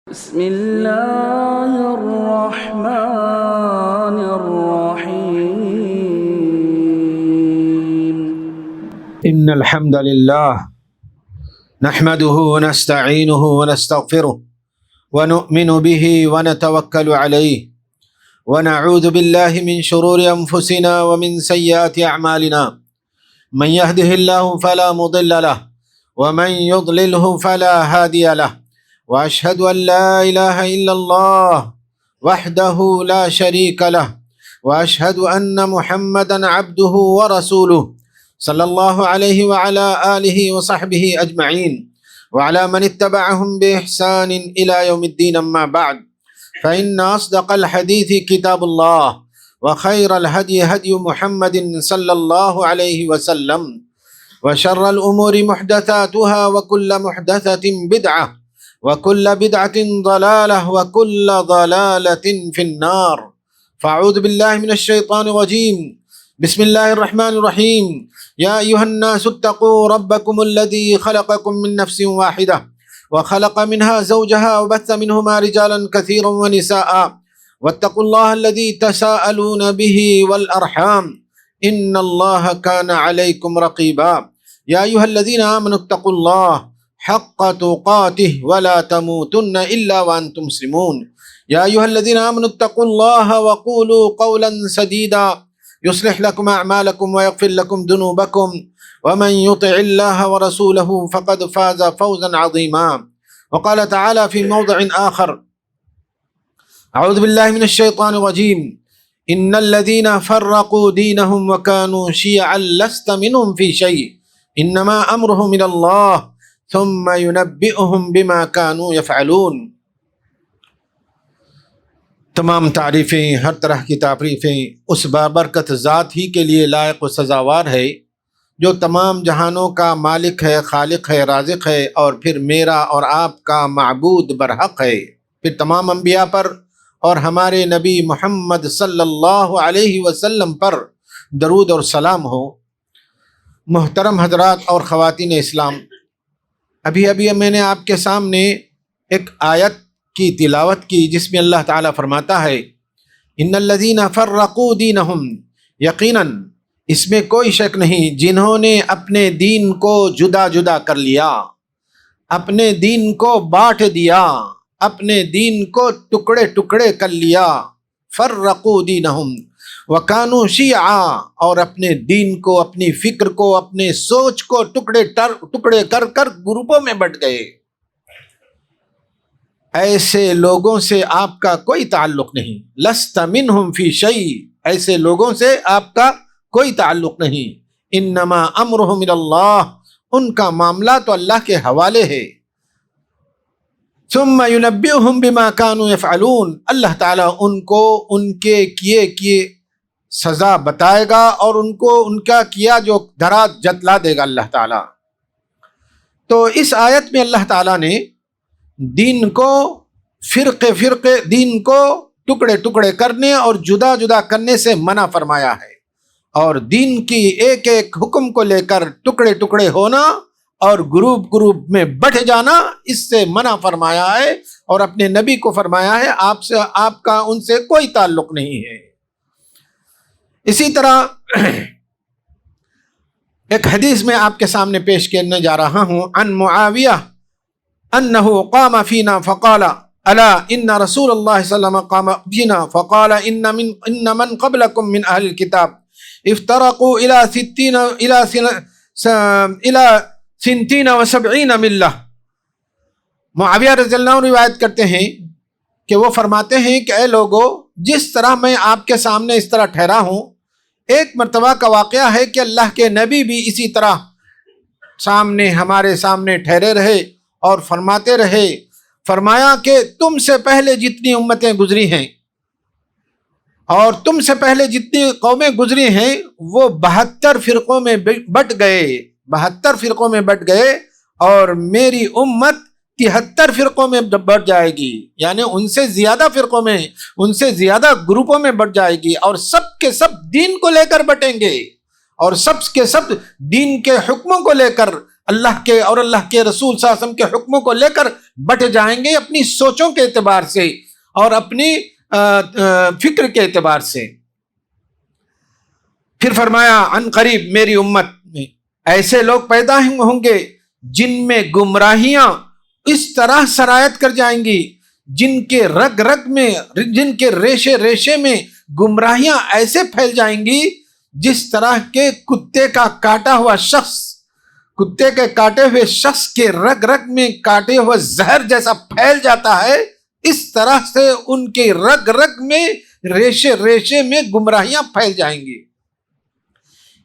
بسم الله الرحمن الرحيم. إن الحمد لله نحمده ونستعينه ونستغفره ونؤمن به ونتوكل عليه ونعوذ بالله من شرور أنفسنا ومن سيئات أعمالنا. من يهده الله فلا مضل له ومن يضلله فلا هادي له، وأشهد أن لا إله إلا الله وحده لا شريك له، وأشهد أن محمدا عبده ورسوله صلى الله عليه وعلى آله وصحبه أجمعين وعلى من اتبعهم بإحسان إلى يوم الدين. أما بعد، فإن أصدق الحديث كتاب الله، وخير الهدي هدي محمد صلى الله عليه وسلم، وشر الأمور محدثاتها، وكل محدثة بدعة، وكل بدعة ضلالة، وكل ضلالة في النار. فأعوذ بالله من الشيطان الرجيم. بسم الله الرحمن الرحيم. يا أيها الناس اتقوا ربكم الذي خلقكم من نفس واحدة وخلق منها زوجها وبث منهما رجالا كثيرا ونساء، واتقوا الله الذي تساءلون به والأرحام إن الله كان عليكم رقيبا. يا أيها الذين آمنوا اتقوا الله حق تقاته ولا تموتن إلا وأنتم مسلمون. يا أيها الذين آمنوا اتقوا الله وقولوا قولا سديدا يصلح لكم أعمالكم ويغفر لكم ذنوبكم، ومن يطع الله ورسوله فقد فاز فوزا عظيما. وقال تعالى في موضع آخر: أعوذ بالله من الشيطان الرجيم. إن الذين فرقوا دينهم وكانوا شيعا لست منهم في شيء إنما أمرهم إلى الله ثم ينبئهم بما كانوا يفعلون. تمام تعریفیں، ہر طرح کی تعریفیں اس بابرکت ذات ہی کے لیے لائق و سزاوار ہے جو تمام جہانوں کا مالک ہے، خالق ہے، رازق ہے، اور پھر میرا اور آپ کا معبود برحق ہے. پھر تمام انبیاء پر اور ہمارے نبی محمد صلی اللہ علیہ وسلم پر درود اور سلام ہو. محترم حضرات اور خواتین اسلام، ابھی میں نے آپ کے سامنے ایک آیت کی تلاوت کی جس میں اللہ تعالیٰ فرماتا ہے: ان الذین فرقوا دینہم، یقیناً اس میں کوئی شک نہیں جنہوں نے اپنے دین کو جدا جدا کر لیا، اپنے دین کو بانٹ دیا، اپنے دین کو ٹکڑے ٹکڑے کر لیا. فرقوا دینہم وکانوا شیعا، اور اپنے دین کو، اپنی فکر کو، اپنے سوچ کو ٹکڑے کر کر گروپوں میں بٹ گئے. ایسے لوگوں سے آپ کا کوئی تعلق نہیں. لست منہم فی شیء، ایسے لوگوں سے آپ کا کوئی تعلق نہیں. انما امرہم الی اللہ، ان کا معاملہ تو اللہ کے حوالے ہے. ثم ینبئہم بما کانوا یفعلون، اللہ تعالیٰ ان کو ان کے کیے سزا بتائے گا اور ان کو ان کا کیا جو دھرا جتلا دے گا اللہ تعالیٰ. تو اس آیت میں اللہ تعالیٰ نے دین کو فرقے دین کو ٹکڑے ٹکڑے کرنے اور جدا جدا کرنے سے منع فرمایا ہے، اور دین کی ایک ایک حکم کو لے کر ٹکڑے ٹکڑے ہونا اور گروپ میں بٹ جانا اس سے منع فرمایا ہے، اور اپنے نبی کو فرمایا ہے آپ کا ان سے کوئی تعلق نہیں ہے. اسی طرح ایک حدیث میں آپ کے سامنے پیش کرنے جا رہا ہوں. عن معاویہ انہ قام فینا فقال الا ان رسول اللہ صلی اللہ علیہ وسلم قام فینا فقال ان من قبلکم من اہل الكتاب افترقوا الى 72 ملہ. معاویہ رضی اللہ عنہ روایت کرتے ہیں کہ وہ فرماتے ہیں کہ اے لوگو، جس طرح میں آپ کے سامنے اس طرح ٹھہرا ہوں، ایک مرتبہ کا واقعہ ہے کہ اللہ کے نبی بھی اسی طرح ہمارے سامنے ٹھہرے رہے اور فرماتے رہے. فرمایا کہ تم سے پہلے جتنی امتیں گزری ہیں اور تم سے پہلے جتنی قومیں گزری ہیں وہ 72 فرقوں میں بٹ گئے، اور میری امت 73 فرقوں میں بٹ جائے گی، یعنی ان سے زیادہ فرقوں میں، ان سے زیادہ گروپوں میں بٹ جائے گی، اور سب کے سب دین کو لے کر بٹیں گے، اور سب کے سب دین کے حکموں کو لے کر اللہ کے اور اللہ کے رسول صلی اللہ علیہ وسلم کے حکموں کو لے کر بٹ جائیں گے اپنی سوچوں کے اعتبار سے اور اپنی فکر کے اعتبار سے۔ پھر فرمایا عن قریب میری امت میں ایسے لوگ پیدا ہوں گے جن میں گمراہیاں اس طرح سرایت کر جائیں گی، جن کے رگ رگ میں، جن کے ریشے ریشے میں گمراہیاں ایسے پھیل جائیں گی جس طرح کے کتے کا کاٹا ہوا شخص، کتے کے کاٹے ہوئے شخص کے رگ رگ میں کاٹے ہوئے زہر جیسا پھیل جاتا ہے، اس طرح سے ان کے رگ رگ میں ریشے ریشے میں گمراہیاں پھیل جائیں گی۔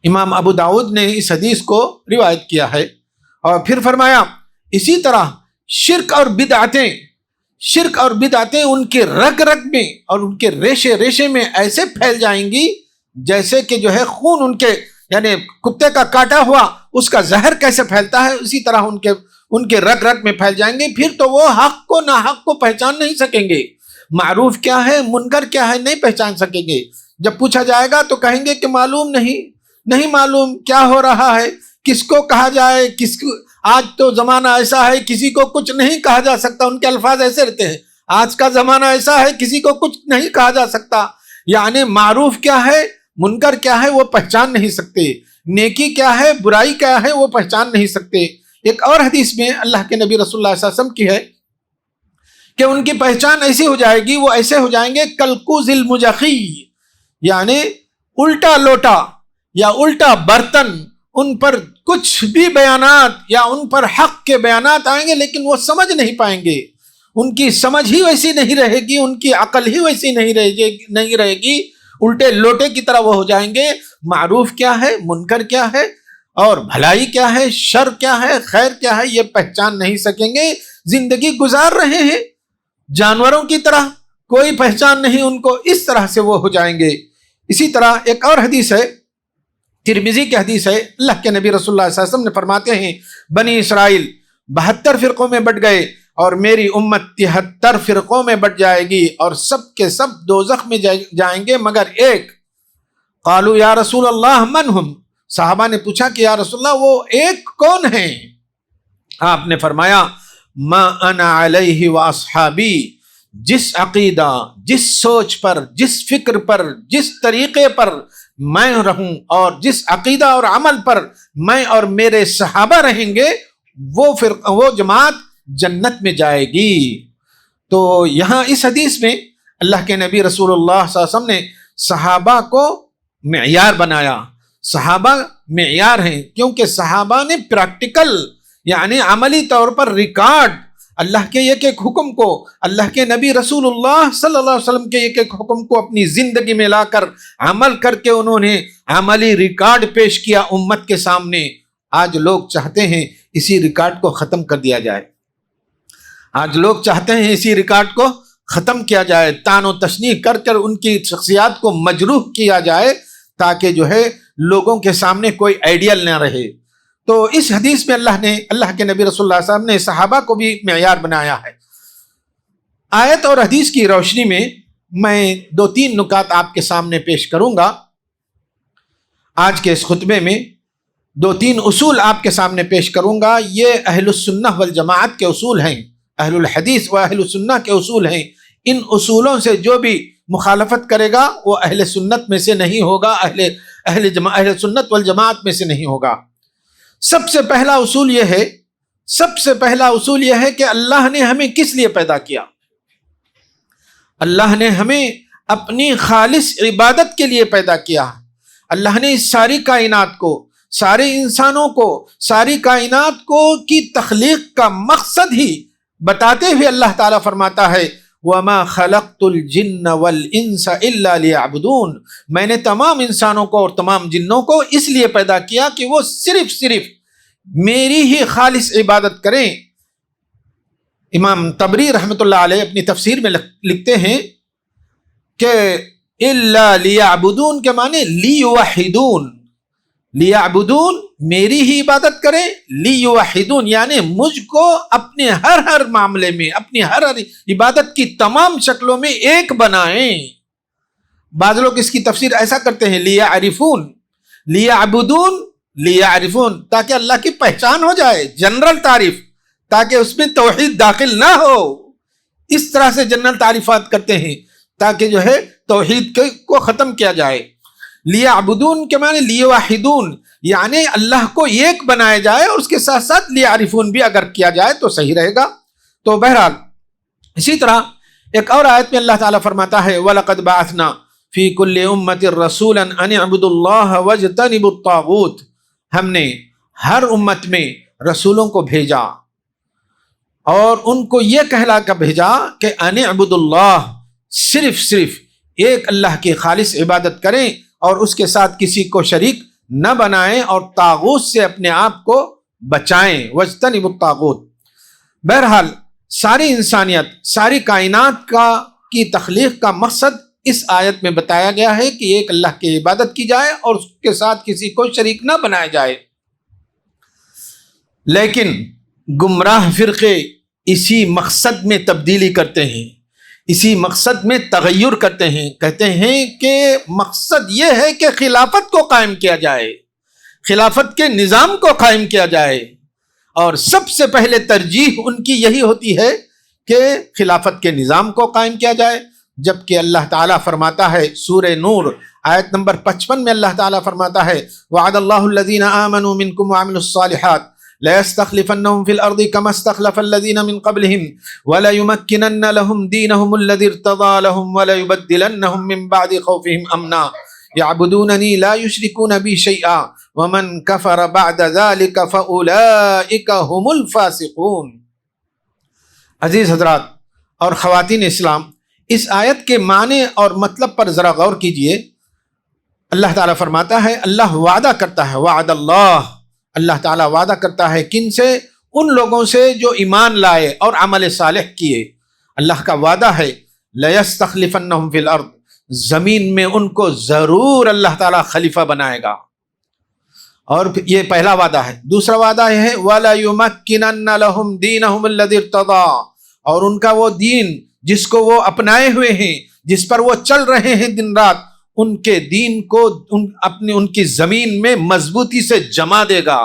امام ابو داؤد نے اس حدیث کو روایت کیا ہے۔ اور پھر فرمایا اسی طرح شرک اور بدعتیں ان کے رگ رگ میں اور ان کے ریشے ریشے میں ایسے پھیل جائیں گی جیسے کہ جو ہے خون ان کے، یعنی کتے کا کاٹا ہوا اس کا زہر کیسے پھیلتا ہے، اسی طرح ان کے رگ رگ میں پھیل جائیں گے۔ پھر تو وہ حق کو ناحق کو پہچان نہیں سکیں گے، معروف کیا ہے منکر کیا ہے نہیں پہچان سکیں گے۔ جب پوچھا جائے گا تو کہیں گے کہ معلوم نہیں معلوم کیا ہو رہا ہے، کس کو کہا جائے، کس کو۔ آج تو زمانہ ایسا ہے کسی کو کچھ نہیں کہا جا سکتا، ان کے الفاظ ایسے رہتے ہیں، آج کا زمانہ ایسا ہے کسی کو کچھ نہیں کہا جا سکتا، یعنی معروف کیا ہے منکر کیا ہے وہ پہچان نہیں سکتے، نیکی کیا ہے برائی کیا ہے وہ پہچان نہیں سکتے۔ ایک اور حدیث میں اللہ کے نبی رسول اللہ صلی اللہ علیہ وسلم کی ہے کہ ان کی پہچان ایسی ہو جائے گی، وہ ایسے ہو جائیں گے کلکوز المجخی، یعنی الٹا لوٹا یا الٹا برتن، ان پر کچھ بھی بیانات یا ان پر حق کے بیانات آئیں گے لیکن وہ سمجھ نہیں پائیں گے، ان کی سمجھ ہی ویسی نہیں رہے گی، ان کی عقل ہی ویسی نہیں رہے گی، الٹے لوٹے کی طرح وہ ہو جائیں گے۔ معروف کیا ہے منکر کیا ہے اور بھلائی کیا ہے شر کیا ہے خیر کیا ہے یہ پہچان نہیں سکیں گے، زندگی گزار رہے ہیں جانوروں کی طرح، کوئی پہچان نہیں ان کو، اس طرح سے وہ ہو جائیں گے۔ اسی طرح ایک اور حدیث ہے، ترمذی کی حدیث ہے، اللہ کے نبی رسول اللہ صلی اللہ علیہ وسلم نے فرماتے ہیں بنی اسرائیل 72 فرقوں میں بٹ گئے اور میری امت 73 فرقوں میں بٹ جائے گی اور سب کے سب دوزخ میں جائیں گے مگر ایک۔ قالوا یا رسول اللہ من ہم، صحابہ نے پوچھا کہ یا رسول اللہ وہ ایک کون ہیں؟ آپ نے فرمایا ما انا علیہ واصحابی، جس عقیدہ جس سوچ پر جس فکر پر جس طریقے پر میں رہوں اور جس عقیدہ اور عمل پر میں اور میرے صحابہ رہیں گے وہ جماعت جنت میں جائے گی۔ تو یہاں اس حدیث میں اللہ کے نبی رسول اللہ صلی اللہ علیہ وسلم نے صحابہ کو معیار بنایا، صحابہ معیار ہیں کیونکہ صحابہ نے پریکٹیکل یعنی عملی طور پر ریکارڈ اللہ کے ایک ایک حکم کو، اللہ کے نبی رسول اللہ صلی اللہ علیہ وسلم کے ایک ایک حکم کو اپنی زندگی میں لا کر عمل کر کے انہوں نے عملی ریکارڈ پیش کیا امت کے سامنے۔ آج لوگ چاہتے ہیں اسی ریکارڈ کو ختم کر دیا جائے، آج لوگ چاہتے ہیں اسی ریکارڈ کو ختم کیا جائے، طعن و تشنیع کر کر ان کی شخصیات کو مجروح کیا جائے تاکہ جو ہے لوگوں کے سامنے کوئی آئیڈیل نہ رہے۔ تو اس حدیث میں اللہ کے نبی رسول اللہ صلی اللہ علیہ وسلم نے صحابہ کو بھی معیار بنایا ہے۔ آیت اور حدیث کی روشنی میں 2-3 نکات آپ کے سامنے پیش کروں گا۔ آج کے اس خطبے میں 2-3 اصول آپ کے سامنے پیش کروں گا، یہ اہل السنہ والجماعت کے اصول ہیں، اہل الحدیث و اہل السنہ کے اصول ہیں۔ ان اصولوں سے جو بھی مخالفت کرے گا وہ اہل سنت میں سے نہیں ہوگا، اہل سنت والجماعت میں سے نہیں ہوگا۔ سب سے پہلا اصول یہ ہے کہ اللہ نے ہمیں کس لیے پیدا کیا؟ اللہ نے ہمیں اپنی خالص عبادت کے لیے پیدا کیا۔ اللہ نے اس ساری کائنات کو، سارے انسانوں کو، ساری کائنات کو کی تخلیق کا مقصد ہی بتاتے ہوئے اللہ تعالیٰ فرماتا ہے وَمَا خَلَقْتُ الْجِنَّ وَالْإِنسَ إِلَّا لِيَعْبُدُونَ، میں نے تمام انسانوں کو اور تمام جنوں کو اس لیے پیدا کیا کہ وہ صرف میری ہی خالص عبادت کریں۔ امام طبری رحمۃ اللہ علیہ اپنی تفسیر میں لکھتے ہیں کہ إِلَّا لِيَعْبُدُونَ کے معنی لِيُوَحِدُونَ، لیعبدون میری ہی عبادت کریں، لیوحدون یعنی مجھ کو اپنے ہر معاملے میں، اپنی ہر عبادت کی تمام شکلوں میں ایک بنائیں۔ بعض لوگ اس کی تفسیر ایسا کرتے ہیں لیعرفون، لیعبدون لیعرفون، تاکہ اللہ کی پہچان ہو جائے، جنرل تعریف، تاکہ اس میں توحید داخل نہ ہو. اس طرح سے جنرل تعریفات کرتے ہیں تاکہ جو ہے توحید کو ختم کیا جائے. لیعبدون کے معنی لیوحدون، یعنی اللہ کو ایک بنایا جائے، اور اس کے ساتھ ساتھ لیعرفون بھی اگر کیا جائے تو صحیح رہے گا. تو بہرحال اسی طرح ایک اور آیت میں اللہ تعالیٰ فرماتا ہے وَلَقَدْ بَعَثْنَا فِي كُلِّ أُمَّةٍ رَسُولًا أَنِ اعْبُدُوا اللَّهَ وَاجْتَنِبُوا الطَّاغُوتَ، ہم نے ہر امت میں رسولوں کو بھیجا اور ان کو یہ کہلا کر بھیجا کہ ان اعبدوا اللہ، صرف ایک اللہ کی خالص عبادت کریں اور اس کے ساتھ کسی کو شریک نہ بنائیں، اور طاغوت سے اپنے آپ کو بچائیں. واجتنبوا الطاغوت. بہرحال ساری انسانیت، ساری کائنات کی تخلیق کا مقصد اس آیت میں بتایا گیا ہے کہ ایک اللہ کی عبادت کی جائے اور اس کے ساتھ کسی کو شریک نہ بنایا جائے. لیکن گمراہ فرقے اسی مقصد میں تبدیلی کرتے ہیں، اسی مقصد میں تغیر کرتے ہیں. کہتے ہیں کہ مقصد یہ ہے کہ خلافت کو قائم کیا جائے، خلافت کے نظام کو قائم کیا جائے، اور سب سے پہلے ترجیح ان کی یہی ہوتی ہے کہ خلافت کے نظام کو قائم کیا جائے. جبکہ اللہ تعالیٰ فرماتا ہے سورہ نور آیت نمبر 55 میں اللہ تعالیٰ فرماتا ہے وعد اللہ الذین آمنوا منکم وعملوا الصالحات لَيَسْتَخْلِفَنَّهُمْ فِي الْأَرْضِ كَمَا اسْتَخْلَفَ الَّذِينَ مِنْ قَبْلِهِمْ وَلَيُمَكِّنَنَّ لَهُمْ دِينَهُمُ الَّذِي ارْتَضَىٰ لَهُمْ وَلَيُبَدِّلَنَّهُمْ مِنْ بَعْدِ خَوْفِهِمْ أَمْنًا يَعْبُدُونَنِي لَا يُشْرِكُونَ بِي شَيْئًا وَمَنْ كَفَرَ بَعْدَ ذَلِكَ فَأُولَٰئِكَ هُمُ الْفَاسِقُونَ. عزیز حضرات اور خواتین اسلام، اس آیت کے معنی اور مطلب پر ذرا غور کیجئے. اللہ تعالیٰ فرماتا ہے اللہ وعدہ کرتا ہے، وعد اللہ تعالیٰ وعدہ کرتا ہے کن سے؟ ان لوگوں سے جو ایمان لائے اور عمل صالح کیے. اللہ کا وعدہ ہے لَيَسْتَخْلِفَنَّهُمْ فِي الْأَرْضِ، زمین میں ان کو ضرور اللہ تعالیٰ خلیفہ بنائے گا. اور یہ پہلا وعدہ ہے. دوسرا وعدہ یہ ہے وَلَيُمَكِّنَنَّ لَهُمْ دِينَهُمُ الَّذِي ارْتَضَىٰ، اور ان کا وہ دین جس کو وہ اپنائے ہوئے ہیں، جس پر وہ چل رہے ہیں دن رات، ان کے دین کو ان کی زمین میں مضبوطی سے جما دے گا.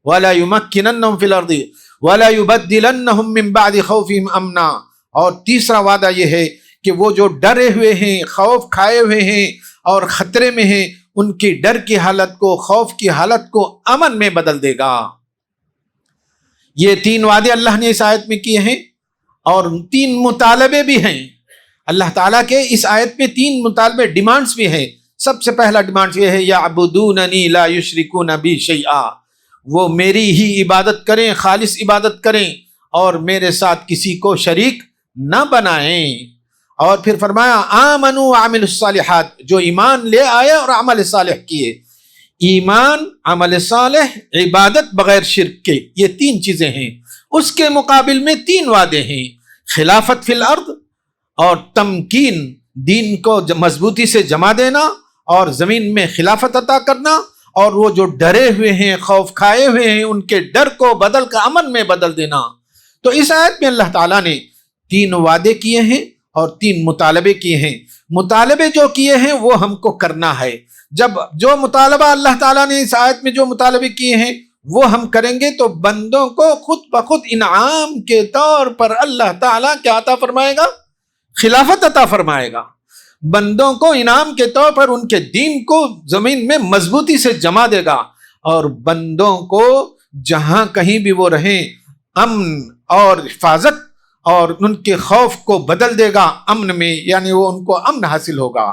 وَلَا يُمَكِّنَنَّهُمْ فِي الْأَرْضِ وَلَا يُبَدِّلَنَّهُمْ مِنْ بَعْدِ خَوْفِهِمْ أَمْنًا. اور تیسرا وعدہ یہ ہے کہ وہ جو ڈرے ہوئے ہیں، خوف کھائے ہوئے ہیں اور خطرے میں ہیں، ان کی ڈر کی حالت کو، خوف کی حالت کو امن میں بدل دے گا. یہ تین وعدے اللہ نے اس آیت میں کیے ہیں، اور تین مطالبے بھی ہیں. اللہ تعالیٰ کے اس آیت میں تین مطالبے، ڈیمانڈز بھی ہیں. سب سے پہلا ڈیمانڈ یہ ہے یعبدوننی لا یشرکون بی شیئا، وہ میری ہی عبادت کریں، خالص عبادت کریں اور میرے ساتھ کسی کو شریک نہ بنائیں. اور پھر فرمایا آمنوا وعملوا الصالحات، جو ایمان لے آئے اور عمل صالح کیے. ایمان، عمل صالح، عبادت بغیر شرک کے، یہ تین چیزیں ہیں. اس کے مقابل میں تین وعدے ہیں، خلافت فی الارض، اور تمکین، دین کو مضبوطی سے جما دینا اور زمین میں خلافت عطا کرنا، اور وہ جو ڈرے ہوئے ہیں، خوف کھائے ہوئے ہیں، ان کے ڈر کو بدل کر امن میں بدل دینا. تو اس آیت میں اللہ تعالیٰ نے تین وعدے کیے ہیں اور تین مطالبے کیے ہیں. مطالبے جو کیے ہیں وہ ہم کو کرنا ہے. جب جو مطالبہ اللہ تعالیٰ نے اس آیت میں جو مطالبے کیے ہیں وہ ہم کریں گے تو بندوں کو خود بخود انعام کے طور پر اللہ تعالیٰ کیا عطا فرمائے گا؟ خلافت عطا فرمائے گا. بندوں کو انعام کے طور پر ان کے دین کو زمین میں مضبوطی سے جما دے گا، اور بندوں کو جہاں کہیں بھی وہ رہیں امن اور حفاظت، اور ان کے خوف کو بدل دے گا امن میں، یعنی وہ ان کو امن حاصل ہوگا،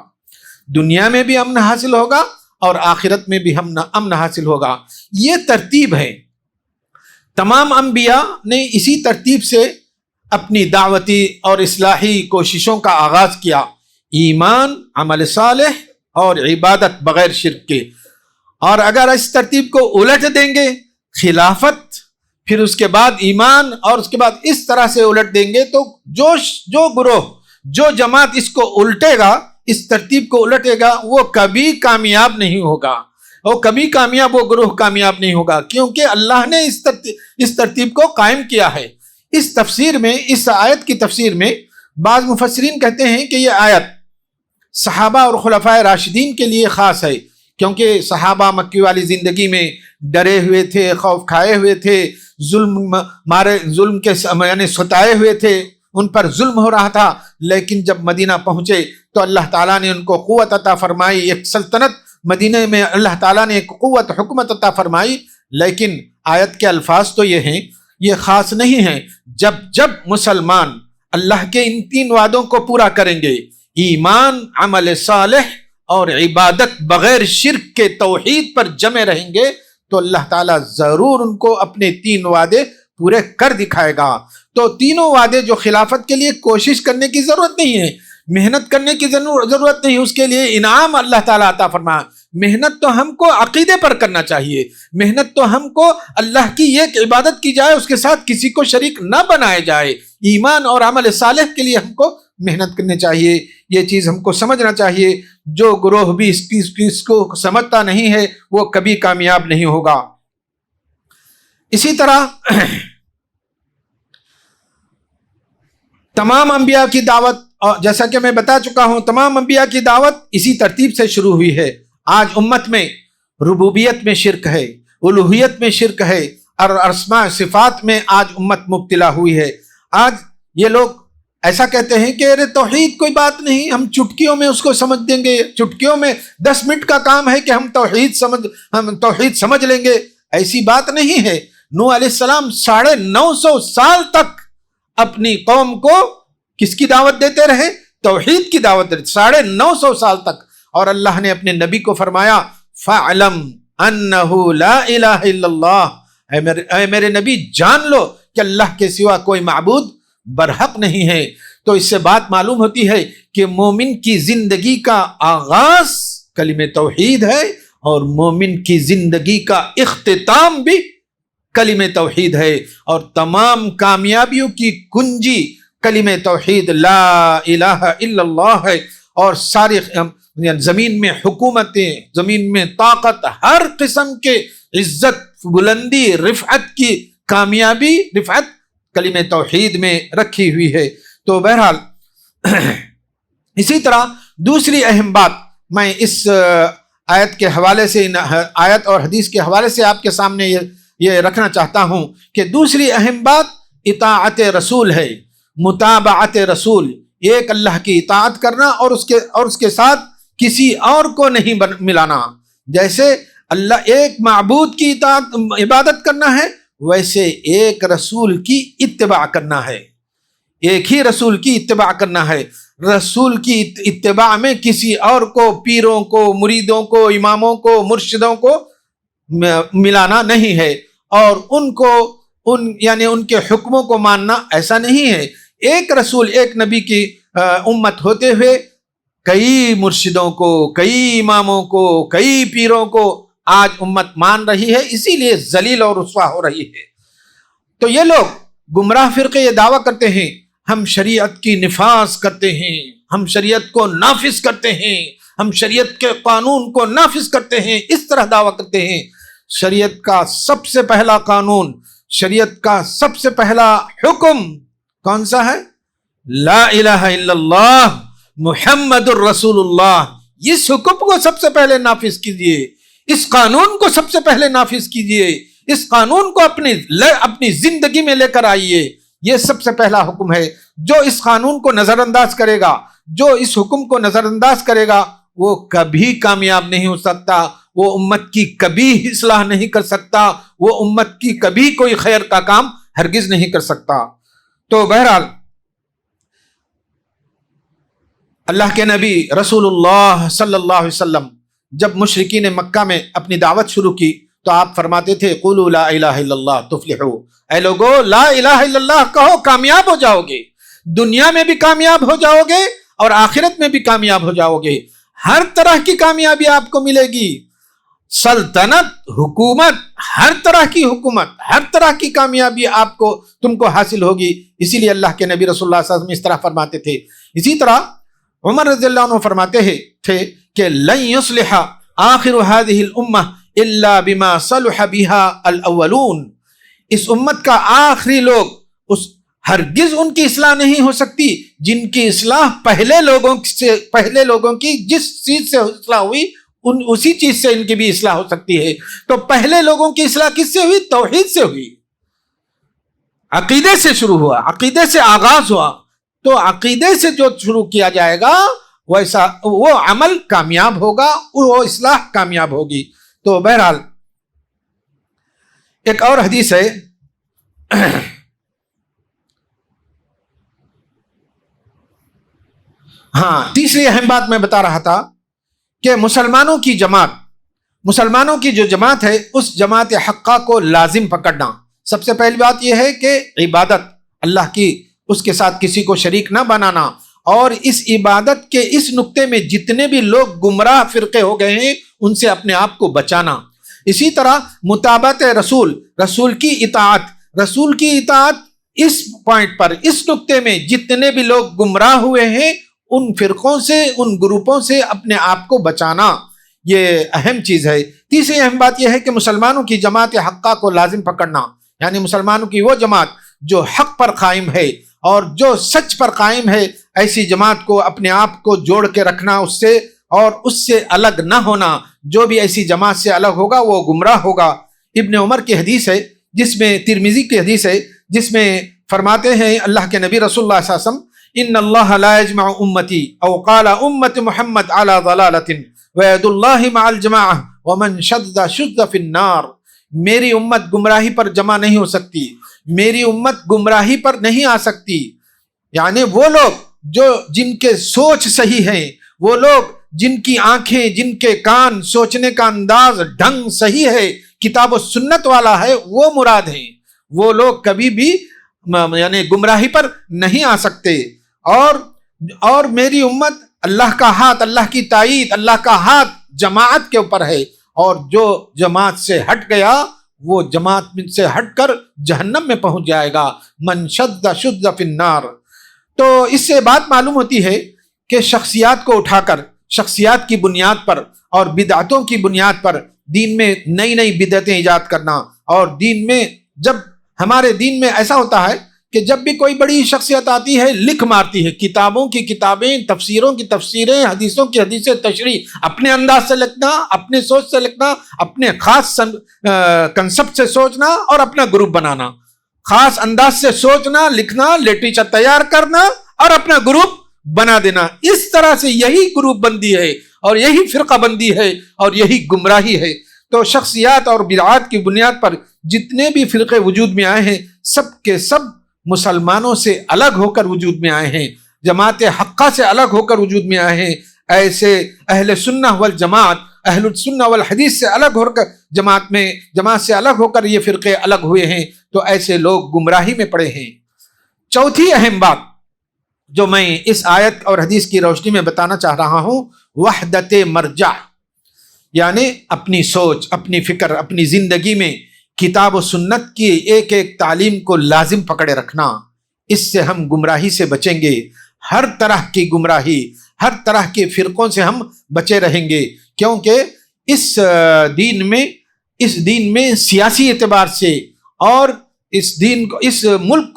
دنیا میں بھی امن حاصل ہوگا اور آخرت میں بھی امن حاصل ہوگا. یہ ترتیب ہے. تمام انبیاء نے اسی ترتیب سے اپنی دعوتی اور اصلاحی کوششوں کا آغاز کیا، ایمان، عمل صالح اور عبادت بغیر شرک کے. اور اگر اس ترتیب کو الٹ دیں گے، خلافت، پھر اس کے بعد ایمان، اور اس کے بعد اس طرح سے الٹ دیں گے، تو جو گروہ، جو جماعت اس کو الٹے گا، اس ترتیب کو الٹے گا، وہ کبھی کامیاب نہیں ہوگا. وہ کبھی کامیاب، وہ گروہ کامیاب نہیں ہوگا، کیونکہ اللہ نے اس ترتیب کو قائم کیا ہے. اس تفسیر میں، اس آیت کی تفسیر میں بعض مفسرین کہتے ہیں کہ یہ آیت صحابہ اور خلفائے راشدین کے لیے خاص ہے، کیونکہ صحابہ مکی والی زندگی میں ڈرے ہوئے تھے، خوف کھائے ہوئے تھے، ظلم کے یعنی ستائے ہوئے تھے، ان پر ظلم ہو رہا تھا، لیکن جب مدینہ پہنچے تو اللہ تعالیٰ نے ان کو قوت عطا فرمائی، ایک سلطنت مدینہ میں اللہ تعالیٰ نے ایک قوت حکومت عطا فرمائی۔ لیکن آیت کے الفاظ تو یہ ہیں، یہ خاص نہیں ہیں، جب جب مسلمان اللہ کے ان 3 وعدوں کو پورا کریں گے، ایمان، عمل صالح اور عبادت بغیر شرک کے توحید پر جمے رہیں گے، تو اللہ تعالیٰ ضرور ان کو اپنے 3 وعدے پورے کر دکھائے گا۔ تو تینوں وعدے جو خلافت کے لیے کوشش کرنے کی ضرورت نہیں ہے، محنت کرنے کی ضرورت نہیں، اس کے لیے انعام اللہ تعالیٰ عطا فرما۔ محنت تو ہم کو عقیدے پر کرنا چاہیے، محنت تو ہم کو اللہ کی ایک عبادت کی جائے، اس کے ساتھ کسی کو شریک نہ بنائے جائے، ایمان اور عمل صالح کے لیے ہم کو محنت کرنی چاہیے۔ یہ چیز ہم کو سمجھنا چاہیے، جو گروہ بھی اس کو سمجھتا نہیں ہے وہ کبھی کامیاب نہیں ہوگا۔ اسی طرح تمام انبیاء کی دعوت، جیسا کہ میں بتا چکا ہوں، تمام انبیاء کی دعوت اسی ترتیب سے شروع ہوئی ہے۔ آج امت میں ربوبیت میں شرک ہے، الوہیت میں شرک ہے، اور اسماء صفات میں آج امت مبتلا ہوئی ہے۔ آج یہ لوگ ایسا کہتے ہیں کہ ارے توحید کوئی بات نہیں، ہم چٹکیوں میں اس کو سمجھ دیں گے، چٹکیوں میں 10 منٹ کا کام ہے کہ ہم توحید سمجھ لیں گے۔ ایسی بات نہیں ہے۔ نوح علیہ السلام 950 سال تک اپنی قوم کو کس کی دعوت دیتے رہے؟ توحید کی دعوت دیتے، 950 سال تک۔ اور اللہ نے اپنے نبی کو فرمایا فَعْلَمْ أَنَّهُ لَا إِلَهَ إِلَّا اللَّهُ، اے میرے نبی جان لو کہ اللہ کے سوا کوئی معبود برحق نہیں ہے۔ تو اس سے بات معلوم ہوتی ہے کہ مومن کی زندگی کا آغاز کلمہ توحید ہے، اور مومن کی زندگی کا اختتام بھی کلمہ توحید ہے، اور تمام کامیابیوں کی کنجی کلمہ توحید لا الہ الا اللہ ہے۔ اور ساری زمین میں حکومتیں، زمین میں طاقت، ہر قسم کے عزت، بلندی، رفعت کی کامیابی، رفعت کلمہ توحید میں رکھی ہوئی ہے۔ تو بہرحال اسی طرح دوسری اہم بات میں اس آیت کے حوالے سے، آیت اور حدیث کے حوالے سے آپ کے سامنے یہ رکھنا چاہتا ہوں کہ دوسری اہم بات اطاعت رسول ہے، متابعت رسول، ایک اللہ کی اطاعت کرنا اور اس کے ساتھ کسی اور کو نہیں ملانا۔ جیسے اللہ ایک معبود کی عبادت کرنا ہے، ویسے ایک رسول کی اتباع کرنا ہے، ایک ہی رسول کی اتباع کرنا ہے۔ رسول کی اتباع میں کسی اور کو، پیروں کو، مریدوں کو، اماموں کو، مرشدوں کو ملانا نہیں ہے، اور یعنی ان کے حکموں کو ماننا ایسا نہیں ہے۔ ایک رسول، ایک نبی کی امت ہوتے ہوئے کئی مرشدوں کو، کئی اماموں کو، کئی پیروں کو آج امت مان رہی ہے، اسی لیے ذلیل اور رسوا ہو رہی ہے۔ تو یہ لوگ گمراہ فرقے یہ دعویٰ کرتے ہیں ہم شریعت کی نفاذ کرتے ہیں، ہم شریعت کو نافذ کرتے ہیں، ہم شریعت کے قانون کو نافذ کرتے ہیں، اس طرح دعویٰ کرتے ہیں۔ شریعت کا سب سے پہلا قانون، شریعت کا سب سے پہلا حکم کون سا ہے؟ لا الہ الا اللہ محمد الرسول اللہ۔ اس حکم کو سب سے پہلے نافذ کیجئے، اس قانون کو سب سے پہلے نافذ کیجئے، اس قانون کو اپنی زندگی میں لے کر آئیے۔ یہ سب سے پہلا حکم ہے۔ جو اس قانون کو نظر انداز کرے گا، جو اس حکم کو نظر انداز کرے گا، وہ کبھی کامیاب نہیں ہو سکتا، وہ امت کی کبھی اصلاح نہیں کر سکتا، وہ امت کی کبھی کوئی خیر کا کام ہرگز نہیں کر سکتا۔ تو بہرحال اللہ کے نبی رسول اللہ صلی اللہ علیہ وسلم جب مشرکین مکہ میں اپنی دعوت شروع کی تو آپ فرماتے تھے قولوا لا الہ الا اللہ تفلحوا، اے لوگو لا الہ الا اللہ کہو، کامیاب ہو جاؤ گے، دنیا میں بھی کامیاب ہو جاؤ گے اور آخرت میں بھی کامیاب ہو جاؤ گے۔ ہر طرح کی کامیابی آپ کو ملے گی، سلطنت، حکومت، ہر طرح کی حکومت، ہر طرح کی کامیابی تم کو حاصل ہوگی۔ اسی لیے اللہ کے نبی رسول اللہ صلی اللہ علیہ وسلم اس طرح فرماتے تھے۔ اسی طرح عمر رضی اللہ عنہ فرماتے تھے کہ لن يصلح آخر هذه الامہ الا بما صلح بها الاولون، اس امت کا آخری لوگ ہرگز ان کی اصلاح نہیں ہو سکتی جن کی اصلاح پہلے لوگوں کی جس چیز سے اصلاح ہوئی اسی چیز سے ان کی بھی اصلاح ہو سکتی ہے۔ تو پہلے لوگوں کی اصلاح کس سے ہوئی؟ توحید سے ہوئی، عقیدے سے شروع ہوا، عقیدے سے آغاز ہوا۔ تو عقیدے سے جو شروع کیا جائے گا ویسا وہ عمل کامیاب ہوگا، وہ اصلاح کامیاب ہوگی۔ تو بہرحال ایک اور حدیث ہے، ہاں تیسری اہم بات میں بتا رہا تھا کہ مسلمانوں کی جو جماعت ہے اس جماعت حقہ کو لازم پکڑنا۔ سب سے پہلی بات یہ ہے کہ عبادت اللہ کی، اس کے ساتھ کسی کو شریک نہ بنانا، اور اس عبادت کے اس نقطے میں جتنے بھی لوگ گمراہ فرقے ہو گئے ہیں ان سے اپنے آپ کو بچانا۔ اسی طرح مطابقت رسول کی اطاعت اس پوائنٹ پر، اس نقطے میں جتنے بھی لوگ گمراہ ہوئے ہیں ان فرقوں سے، ان گروپوں سے اپنے آپ کو بچانا، یہ اہم چیز ہے۔ تیسری اہم بات یہ ہے کہ مسلمانوں کی جماعت حقہ کو لازم پکڑنا، یعنی مسلمانوں کی وہ جماعت جو حق پر قائم ہے اور جو سچ پر قائم ہے، ایسی جماعت کو اپنے آپ کو جوڑ کے رکھنا اس سے، اور اس سے الگ نہ ہونا۔ جو بھی ایسی جماعت سے الگ ہوگا وہ گمراہ ہوگا۔ ابن عمر کی حدیث ہے، جس میں ترمذی کی حدیث ہے، جس میں فرماتے ہیں اللہ کے نبی رسول اللہ صلی اللہ علیہ وسلم، ان اللہ لا یجمع امتی او قال امت محمد علی ضلالۃ وید اللہ مع الجماعہ ومن شد شد فی النار۔ میری امت گمراہی پر جمع نہیں ہو سکتی، میری امت گمراہی پر نہیں آ سکتی، یعنی وہ لوگ جن کے سوچ صحیح ہیں، وہ لوگ جن کی آنکھیں، جن کے کان، سوچنے کا انداز، ڈھنگ صحیح ہے، کتاب و سنت والا ہے، وہ مراد ہیں۔ وہ لوگ کبھی بھی یعنی گمراہی پر نہیں آ سکتے۔ اور میری امت اللہ کا ہاتھ، اللہ کی تائید، اللہ کا ہاتھ جماعت کے اوپر ہے، اور جو جماعت سے ہٹ گیا وہ جماعت سے ہٹ کر جہنم میں پہنچ جائے گا۔ من شد شد فی النار۔ تو اس سے بات معلوم ہوتی ہے کہ شخصیات کو اٹھا کر، شخصیات کی بنیاد پر اور بدعتوں کی بنیاد پر دین میں نئی نئی بدعتیں ایجاد کرنا، اور دین میں جب ہمارے دین میں ایسا ہوتا ہے کہ جب بھی کوئی بڑی شخصیت آتی ہے لکھ مارتی ہے، کتابوں کی کتابیں، تفسیروں کی تفسیریں، حدیثوں کی حدیثیں، تشریح اپنے انداز سے لکھنا، اپنے سوچ سے لکھنا، اپنے خاص کنسپٹ سے سوچنا اور اپنا گروپ بنانا، خاص انداز سے سوچنا، لکھنا، لٹریچر تیار کرنا اور اپنا گروپ بنا دینا۔ اس طرح سے یہی گروپ بندی ہے اور یہی فرقہ بندی ہے اور یہی گمراہی ہے۔ تو شخصیات اور بدعات کی بنیاد پر جتنے بھی فرقے وجود میں آئے ہیں سب کے سب مسلمانوں سے الگ ہو کر وجود میں آئے ہیں، جماعت حقہ سے الگ ہو کر وجود میں آئے ہیں۔ ایسے اہل سنہ والجماعت، اہل السنہ والحدیث سے الگ ہو کر جماعت سے الگ ہو کر یہ فرقے الگ ہوئے ہیں، تو ایسے لوگ گمراہی میں پڑے ہیں۔ چوتھی اہم بات جو میں اس آیت اور حدیث کی روشنی میں بتانا چاہ رہا ہوں، وحدت مرجع، یعنی اپنی سوچ، اپنی فکر، اپنی زندگی میں کتاب و سنت کی ایک ایک تعلیم کو لازم پکڑے رکھنا۔ اس سے ہم گمراہی سے بچیں گے، ہر طرح کی گمراہی، ہر طرح کے فرقوں سے ہم بچے رہیں گے، کیونکہ اس دین میں سیاسی اعتبار سے اور اس ملک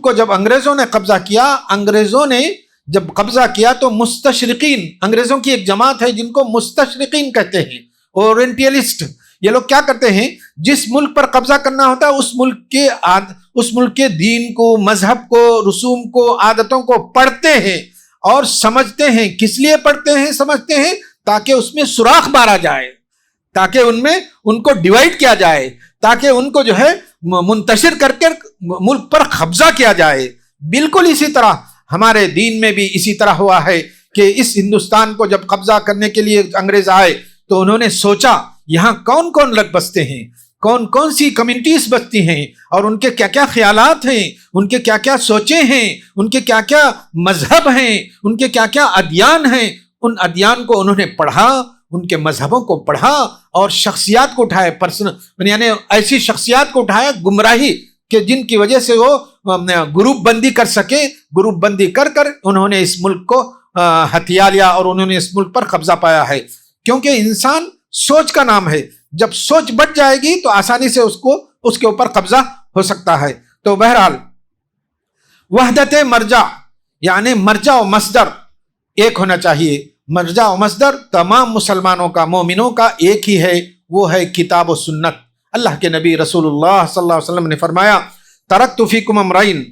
کو جب انگریزوں نے قبضہ کیا، انگریزوں نے جب قبضہ کیا تو مستشرقین، انگریزوں کی ایک جماعت ہے جن کو مستشرقین کہتے ہیں، اورینٹیلسٹ، یہ لوگ کیا کرتے ہیں، جس ملک پر قبضہ کرنا ہوتا ہے اس ملک کے دین کو، مذہب کو، رسوم کو، عادتوں کو پڑھتے ہیں اور سمجھتے ہیں۔ کس لیے پڑھتے ہیں، سمجھتے ہیں؟ تاکہ اس میں سوراخ مارا جائے، تاکہ ان کو ڈیوائیڈ کیا جائے، تاکہ ان کو جو ہے منتشر کر کے ملک پر قبضہ کیا جائے۔ بالکل اسی طرح ہمارے دین میں بھی اسی طرح ہوا ہے کہ اس ہندوستان کو جب قبضہ کرنے کے لیے انگریز آئے تو انہوں نے سوچا یہاں کون کون لوگ بستے ہیں، کون کون سی کمیونٹیز بستی ہیں، اور ان کے کیا کیا خیالات ہیں، ان کے کیا کیا سوچیں ہیں، ان کے کیا کیا مذہب ہیں، ان کے کیا کیا ادیان ہیں۔ ان ادیان کو انہوں نے پڑھا، ان کے مذہبوں کو پڑھا اور شخصیات کو اٹھائے، یعنی ایسی شخصیات کو اٹھایا گمراہی کہ جن کی وجہ سے وہ گروپ بندی کر سکے، گروپ بندی کر کر انہوں نے اس ملک کو ہتھیا لیا اور انہوں نے اس ملک پر قبضہ پایا ہے۔ کیونکہ انسان سوچ کا نام ہے، جب سوچ بچ جائے گی تو آسانی سے اس کے اوپر قبضہ ہو سکتا ہے۔ تو بہرحال وحدت مرجع، یعنی مرجع و مصدر ایک ہونا چاہیے۔ مرجع و مصدر تمام مسلمانوں کا، مومنوں کا ایک ہی ہے، وہ ہے کتاب و سنت۔ اللہ کے نبی رسول اللہ صلی اللہ علیہ وسلم نے فرمایا ترکت فیکم امرین،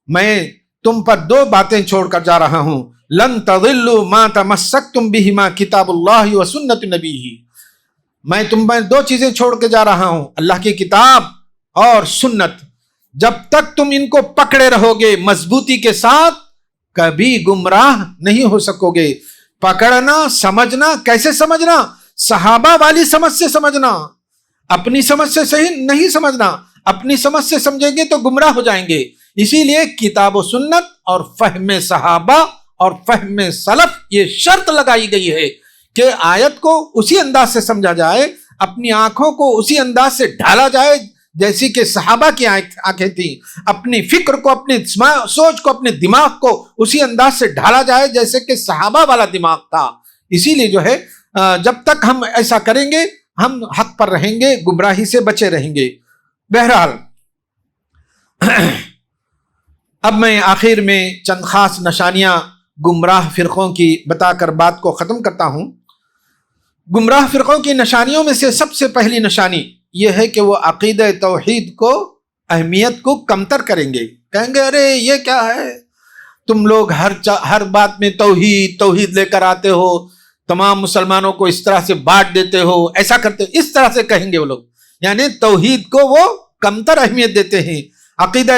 میں تم پر دو باتیں چھوڑ کر جا رہا ہوں، لن تضلوا ما تمسکتم بہما کتاب اللہ و سنت نبیہ، میں تم پر دو چیزیں چھوڑ کے جا رہا ہوں، اللہ کی کتاب اور سنت، جب تک تم ان کو پکڑے رہو گے مضبوطی کے ساتھ کبھی گمراہ نہیں ہو سکو گے۔ پکڑنا، سمجھنا، کیسے سمجھنا؟ صحابہ والی سمجھ سے سمجھنا، اپنی سمجھ سے صحیح نہیں سمجھنا، اپنی سمجھ سے سمجھیں گے تو گمراہ ہو جائیں گے۔ اسی لیے کتاب و سنت اور فہم صحابہ اور فہم سلف یہ شرط لگائی گئی ہے کہ آیت کو اسی انداز سے سمجھا جائے، اپنی آنکھوں کو اسی انداز سے ڈھالا جائے جیسی کہ صحابہ کی آنکھیں تھیں، اپنی فکر کو، اپنی سوچ کو، اپنے دماغ کو اسی انداز سے ڈھالا جائے جیسے کہ صحابہ والا دماغ تھا۔ اسی لیے جو ہے جب تک ہم ایسا کریں گے ہم حق پر رہیں گے، گمراہی سے بچے رہیں گے۔ بہرحال اب میں آخر میں چند خاص نشانیاں گمراہ فرقوں کی بتا کر بات کو ختم کرتا ہوں۔ گمراہ فرقوں کی نشانیوں میں سے سب سے پہلی نشانی یہ ہے کہ وہ عقیدہ توحید کو، اہمیت کو کمتر کریں گے، کہیں گے ارے یہ کیا ہے، تم لوگ ہر بات میں توحید لے کر آتے ہو، تمام مسلمانوں کو اس طرح سے بانٹ دیتے ہو، ایسا کرتے ہو، اس طرح سے کہیں گے وہ لوگ، یعنی توحید کو وہ کمتر اہمیت دیتے ہیں۔ عقیدہ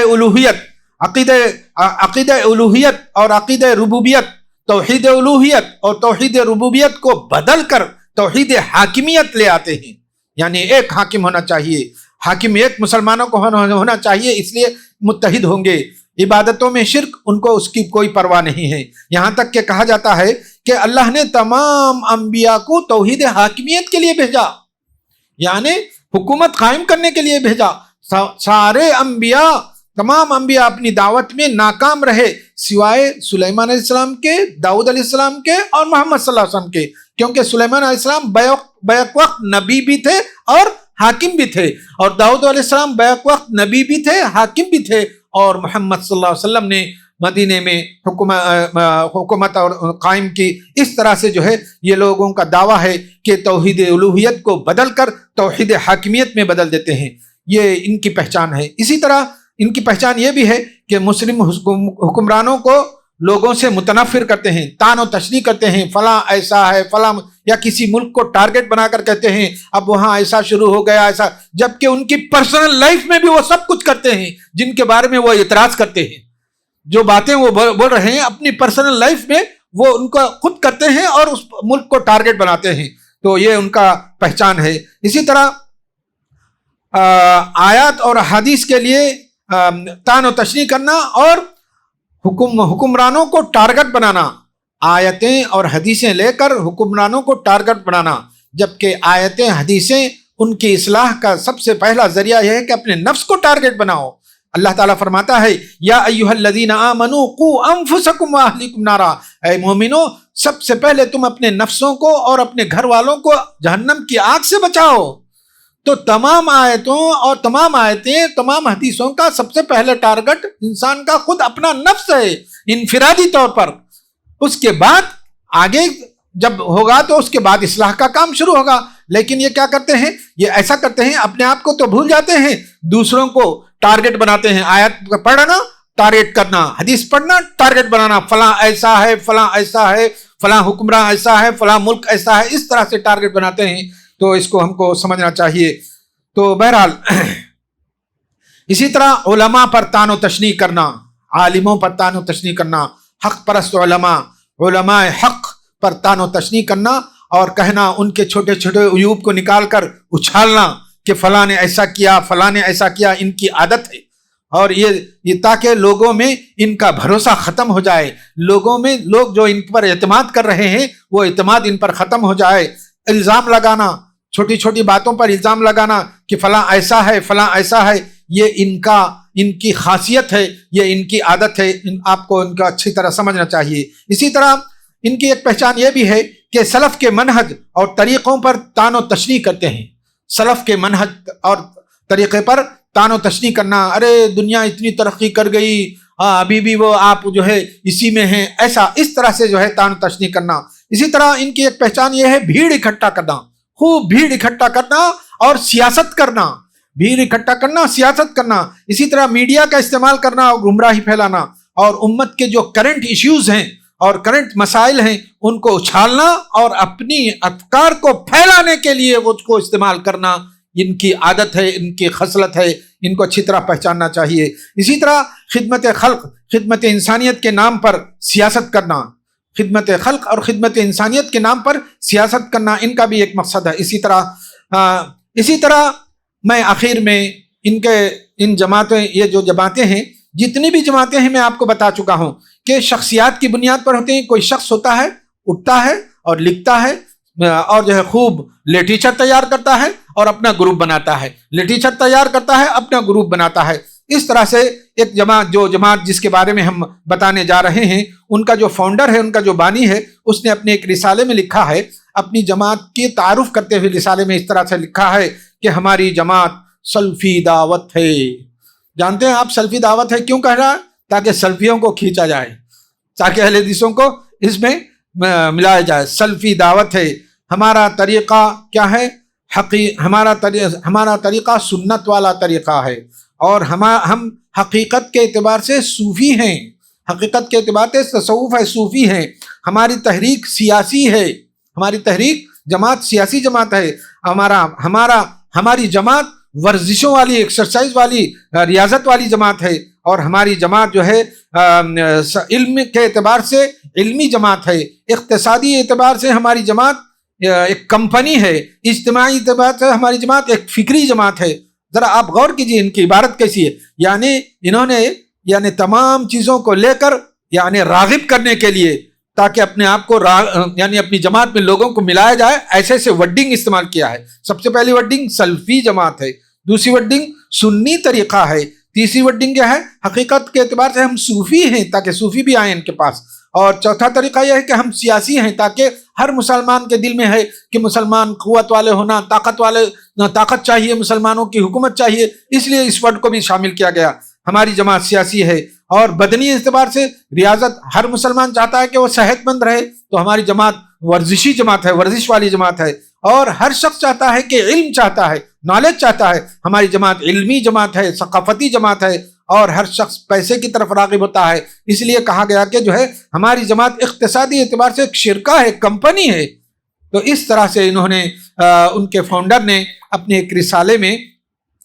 الوہیت اور عقیدہ ربوبیت، توحید الوہیت اور توحید ربوبیت کو بدل کر توحید حاکمیت لے آتے ہیں، یعنی ایک حاکم ہونا چاہیے، حاکم ایک مسلمانوں کو ہونا چاہیے، اس لیے متحد ہوں گے۔ عبادتوں میں شرک، ان کو اس کی کوئی پرواہ نہیں ہے، یہاں تک کہ کہا جاتا ہے کہ اللہ نے تمام انبیاء کو توحید حاکمیت کے لیے بھیجا، یعنی حکومت قائم کرنے کے لیے بھیجا۔ سارے انبیاء، تمام انبیاء اپنی دعوت میں ناکام رہے سوائے سلیمان علیہ السلام کے، داؤد علیہ السلام کے اور محمد صلی اللہ علیہ وسلم کے، کیونکہ سلیمان علیہ السلام بیک وقت نبی بھی تھے اور حاکم بھی تھے، اور داؤد علیہ السلام بیک وقت نبی بھی تھے، حاکم بھی تھے، اور محمد صلی اللہ علیہ وسلم نے مدینے میں حکومت اور قائم کی۔ اس طرح سے جو ہے یہ لوگوں کا دعویٰ ہے کہ توحید الوہیت کو بدل کر توحید حاکمیت میں بدل دیتے ہیں، یہ ان کی پہچان ہے۔ اسی طرح ان کی پہچان یہ بھی ہے کہ مسلم حکمرانوں کو لوگوں سے متنفر کرتے ہیں، طعن و تشریح کرتے ہیں، فلاں ایسا ہے، فلاں، یا کسی ملک کو ٹارگٹ بنا کر کہتے ہیں اب وہاں ایسا شروع ہو گیا، ایسا، جبکہ ان کی پرسنل لائف میں بھی وہ سب کچھ کرتے ہیں جن کے بارے میں وہ اعتراض کرتے ہیں۔ جو باتیں وہ بول رہے ہیں اپنی پرسنل لائف میں وہ ان کو خود کرتے ہیں اور اس ملک کو ٹارگٹ بناتے ہیں، تو یہ ان کا پہچان ہے۔ اسی طرح آیات اور حدیث کے لیے طعن و تشریح کرنا اور حکمرانوں کو ٹارگٹ بنانا، آیتیں اور حدیثیں لے کر حکمرانوں کو ٹارگٹ بنانا، جبکہ آیتیں حدیثیں ان کی اصلاح کا سب سے پہلا ذریعہ یہ ہے کہ اپنے نفس کو ٹارگٹ بناؤ۔ اللہ تعالیٰ فرماتا ہے یا ایھا الذین آمنوا قوا انفسکم واہلیکم نارا، اے مومنو سب سے پہلے تم اپنے نفسوں کو اور اپنے گھر والوں کو جہنم کی آگ سے بچاؤ۔ تو تمام آیتوں اور تمام آیتیں، تمام حدیثوں کا سب سے پہلے ٹارگٹ انسان کا خود اپنا نفس ہے انفرادی طور پر، اس کے بعد آگے جب ہوگا تو اس کے بعد اصلاح کا کام شروع ہوگا۔ لیکن یہ کیا کرتے ہیں، یہ ایسا کرتے ہیں اپنے آپ کو تو بھول جاتے ہیں، دوسروں کو ٹارگٹ بناتے ہیں، آیت پڑھنا ٹارگٹ کرنا، حدیث پڑھنا ٹارگٹ بنانا، فلاں ایسا ہے، فلاں ایسا ہے، فلاں حکمراں ایسا ہے، فلاں ملک ایسا ہے، اس طرح سے ٹارگٹ بناتے ہیں۔ تو اس کو ہم کو سمجھنا چاہیے۔ تو بہرحال اسی طرح علماء پر طعن و تشنیع کرنا، عالموں پر طعن و تشنیع کرنا، حق پرست علماء حق پر طعن و تشنیع کرنا اور کہنا، ان کے چھوٹے چھوٹے عیوب کو نکال کر اچھالنا کہ فلاں نے ایسا کیا، فلاں نے ایسا کیا، ان کی عادت ہے، اور یہ تاکہ لوگوں میں ان کا بھروسہ ختم ہو جائے، لوگوں میں لوگ جو ان پر اعتماد کر رہے ہیں وہ اعتماد ان پر ختم ہو جائے۔ الزام لگانا، چھوٹی چھوٹی باتوں پر الزام لگانا کہ فلاں ایسا ہے، فلاں ایسا ہے، یہ ان کی خاصیت ہے، یہ ان کی عادت ہے، آپ کو ان کا اچھی طرح سمجھنا چاہیے۔ اسی طرح ان کی ایک پہچان یہ بھی ہے کہ سلف کے منہج اور طریقوں پر طعن و تشنیع کرتے ہیں، سلف کے منہج اور طریقے پر طعن و تشنیع کرنا، ارے دنیا اتنی ترقی کر گئی، ابھی بھی وہ آپ جو ہے اسی میں ہیں، ایسا اس طرح سے جو ہے طعن و تشنیع کرنا۔ اسی طرح ان کی ایک پہچان یہ ہے بھیڑ اکٹھا کرنا، خوب بھیڑ اکٹھا کرنا اور سیاست کرنا، بھیڑ اکٹھا کرنا، سیاست کرنا، اسی طرح میڈیا کا استعمال کرنا اور گمراہی پھیلانا، اور امت کے جو کرنٹ ایشوز ہیں اور کرنٹ مسائل ہیں ان کو اچھالنا اور اپنی افکار کو پھیلانے کے لیے وہ کو استعمال کرنا، ان کی عادت ہے، ان کی خصلت ہے، ان کو اچھی طرح پہچاننا چاہیے۔ اسی طرح خدمت خلق، خدمت انسانیت کے نام پر سیاست کرنا، خدمت خلق اور خدمت انسانیت کے نام پر سیاست کرنا، ان کا بھی ایک مقصد ہے۔ اسی طرح میں آخر میں ان جماعتیں، یہ جو جماعتیں ہیں، جتنی بھی جماعتیں ہیں میں آپ کو بتا چکا ہوں کہ شخصیات کی بنیاد پر ہوتے ہیں۔ کوئی شخص ہوتا ہے، اٹھتا ہے اور لکھتا ہے اور جو ہے خوب لٹریچر تیار کرتا ہے اور اپنا گروپ بناتا ہے، لٹریچر تیار کرتا ہے، اپنا گروپ بناتا ہے۔ اس طرح سے ایک جماعت جس کے بارے میں ہم بتانے جا رہے ہیں، ان کا جو فاؤنڈر ہے، ان کا جو بانی ہے، اس نے اپنے ایک رسالے میں لکھا ہے، اپنی جماعت کی تعارف کرتے ہوئے رسالے میں اس طرح سے لکھا ہے کہ ہماری جماعت سلفی دعوت ہے۔ جانتے ہیں آپ سلفی دعوت ہے کیوں کہہ رہا ہے؟ تاکہ سلفیوں کو کھینچا جائے، تاکہ اہل حدیثوں کو اس میں ملایا جائے۔ سلفی دعوت ہے۔ ہمارا طریقہ کیا ہے؟ ہمارا طریقہ سنت والا طریقہ ہے، اور ہم حقیقت کے اعتبار سے صوفی ہیں، حقیقت کے اعتبار سے تصوف ہے، صوفی ہیں۔ ہماری تحریک سیاسی ہے، ہماری تحریک جماعت سیاسی جماعت ہے۔ ہماری جماعت ورزشوں والی، ایکسرسائز والی، ریاضت والی جماعت ہے، اور ہماری جماعت جو ہے علم کے اعتبار سے علمی جماعت ہے، اقتصادی اعتبار سے ہماری جماعت ایک کمپنی ہے، اجتماعی اعتبار سے ہماری جماعت ایک فکری جماعت ہے۔ ذرا آپ غور کیجئے ان کی عبارت کیسی ہے، یعنی انہوں نے تمام چیزوں کو لے کر راغب کرنے کے لیے، تاکہ اپنے آپ کو اپنی جماعت میں لوگوں کو ملایا جائے، ایسے ورڈنگ استعمال کیا ہے۔ سب سے پہلی ورڈنگ سلفی جماعت ہے، دوسری ورڈنگ سنی طریقہ ہے، تیسری ورڈنگ کیا ہے؟ حقیقت کے اعتبار سے ہم صوفی ہیں، تاکہ صوفی بھی آئیں ان کے پاس، اور چوتھا طریقہ یہ ہے کہ ہم سیاسی ہیں، تاکہ ہر مسلمان کے دل میں ہے کہ مسلمان قوت والے ہونا، طاقت چاہیے، مسلمانوں کی حکومت چاہیے، اس لیے اس ورڈ کو بھی شامل کیا گیا۔ ہماری جماعت سیاسی ہے، اور بدنی اعتبار سے ریاضت، ہر مسلمان چاہتا ہے کہ وہ صحت مند رہے، تو ہماری جماعت ورزشی جماعت ہے، ورزش والی جماعت ہے، اور ہر شخص چاہتا ہے کہ علم چاہتا ہے، نالج چاہتا ہے، ہماری جماعت علمی جماعت ہے، ثقافتی جماعت ہے، اور ہر شخص پیسے کی طرف راغب ہوتا ہے۔ اس لیے کہا گیا کہ جو ہے ہماری جماعت اقتصادی اعتبار سے ایک شرکہ ہے، کمپنی ہے۔ تو اس طرح سے انہوں نے ان کے فاؤنڈر نے اپنے ایک رسالے میں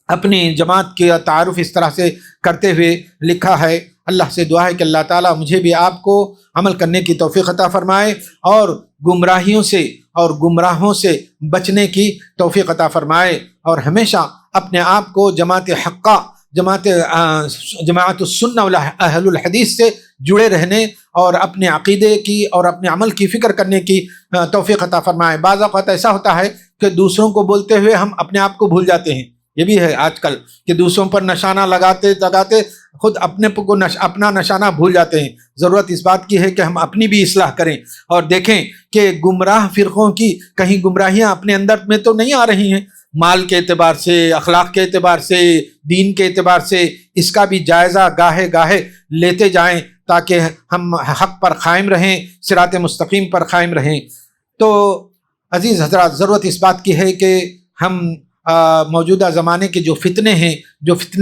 اپنی جماعت کی تعارف اس طرح سے کرتے ہوئے لکھا ہے۔ اللہ سے دعا ہے کہ اللہ تعالیٰ مجھے بھی آپ کو عمل کرنے کی توفیق عطا فرمائے، اور گمراہیوں سے اور گمراہوں سے بچنے کی توفیق عطا فرمائے، اور ہمیشہ اپنے آپ کو جماعت حقہ، جماعت السنہ واہل الحدیث سے جڑے رہنے اور اپنے عقیدے کی اور اپنے عمل کی فکر کرنے کی توفیق عطا فرمائے۔ بعض اوقات ایسا ہوتا ہے کہ دوسروں کو بولتے ہوئے ہم اپنے آپ کو بھول جاتے ہیں، یہ بھی ہے آج کل کہ دوسروں پر نشانہ لگاتے خود اپنا نشانہ بھول جاتے ہیں۔ ضرورت اس بات کی ہے کہ ہم اپنی بھی اصلاح کریں اور دیکھیں کہ گمراہ فرقوں کی کہیں گمراہیاں اپنے اندر میں تو نہیں آ رہی ہیں، مال کے اعتبار سے، اخلاق کے اعتبار سے، دین کے اعتبار سے، اس کا بھی جائزہ گاہے گاہے لیتے جائیں، تاکہ ہم حق پر قائم رہیں، صراط مستقیم پر قائم رہیں۔ تو عزیز حضرات، ضرورت اس بات کی ہے کہ ہم موجودہ زمانے کے جو فتنے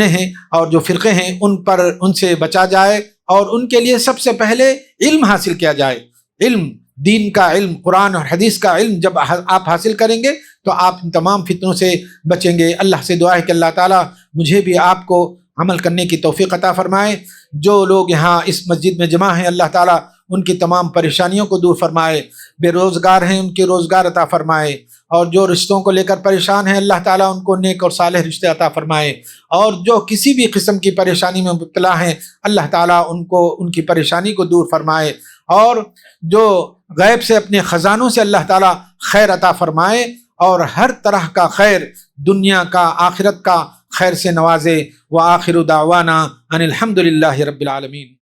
ہیں اور جو فرقے ہیں ان سے بچا جائے، اور ان کے لیے سب سے پہلے علم حاصل کیا جائے۔ علم، دین کا علم، قرآن اور حدیث کا علم جب آپ حاصل کریں گے تو آپ ان تمام فتنوں سے بچیں گے۔ اللہ سے دعا ہے کہ اللہ تعالیٰ مجھے بھی آپ کو عمل کرنے کی توفیق عطا فرمائے۔ جو لوگ یہاں اس مسجد میں جمع ہیں، اللہ تعالیٰ ان کی تمام پریشانیوں کو دور فرمائے، بے روزگار ہیں ان کے روزگار عطا فرمائے، اور جو رشتوں کو لے کر پریشان ہیں اللہ تعالیٰ ان کو نیک اور صالح رشتے عطا فرمائے، اور جو کسی بھی قسم کی پریشانی میں مبتلا ہیں اللہ تعالیٰ ان کی پریشانی کو دور فرمائے، اور جو غیب سے اپنے خزانوں سے اللہ تعالیٰ خیر عطا فرمائے، اور ہر طرح کا خیر، دنیا کا آخرت کا خیر سے نوازے۔ وآخر دعوانا ان الحمد للہ رب العالمین۔